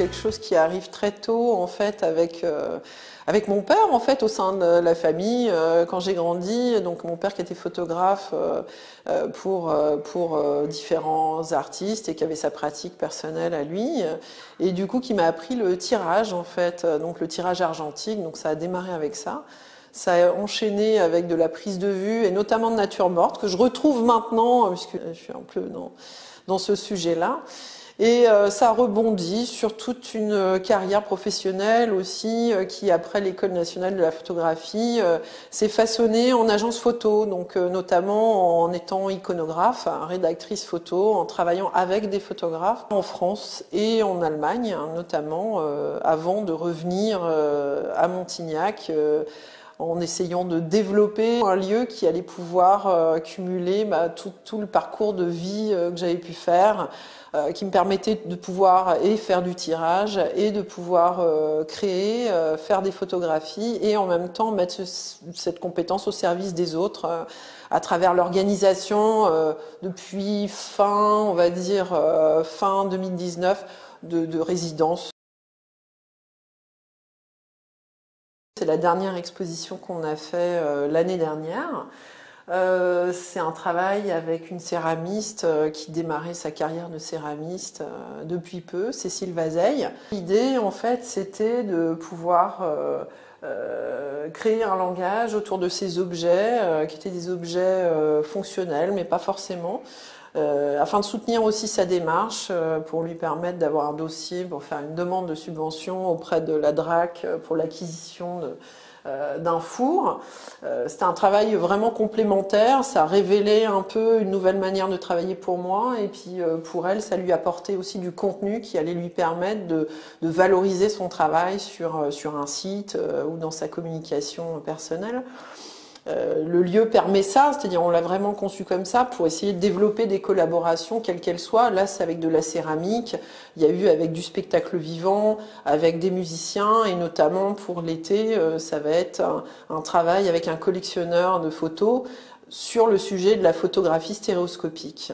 quelque chose qui arrive très tôt en fait avec mon père en fait au sein de la famille quand j'ai grandi. Donc mon père qui était photographe pour différents artistes et qui avait sa pratique personnelle à lui et du coup qui m'a appris le tirage en fait, donc le tirage argentique. Donc ça a démarré avec ça. Ça a enchaîné avec de la prise de vue et notamment de nature morte que je retrouve maintenant puisque je suis un peu dans ce sujet-là. Et ça rebondit sur toute une carrière professionnelle aussi qui, après l'École nationale de la photographie, s'est façonnée en agence photo, donc notamment en étant iconographe, rédactrice photo, en travaillant avec des photographes en France et en Allemagne, hein, notamment avant de revenir à Montignac. En essayant de développer un lieu qui allait pouvoir cumuler tout le parcours de vie que j'avais pu faire, qui me permettait de pouvoir et faire du tirage et de pouvoir créer, faire des photographies et en même temps mettre cette compétence au service des autres à travers l'organisation depuis on va dire fin 2019 de résidences. C'est la dernière exposition qu'on a fait l'année dernière. C'est un travail avec une céramiste qui démarrait sa carrière de céramiste depuis peu, Cécile Vazeille. L'idée, en fait, c'était de pouvoir créer un langage autour de ces objets, qui étaient des objets fonctionnels, mais pas forcément, afin de soutenir aussi sa démarche, pour lui permettre d'avoir un dossier pour faire une demande de subvention auprès de la DRAC pour l'acquisition d'un four. C'était un travail vraiment complémentaire, ça révélait un peu une nouvelle manière de travailler pour moi et puis pour elle ça lui apportait aussi du contenu qui allait lui permettre de valoriser son travail sur un site ou dans sa communication personnelle. Le lieu permet ça, c'est-à-dire on l'a vraiment conçu comme ça pour essayer de développer des collaborations quelles qu'elles soient. Là c'est avec de la céramique, il y a eu avec du spectacle vivant, avec des musiciens et notamment pour l'été ça va être un travail avec un collectionneur de photos sur le sujet de la photographie stéréoscopique.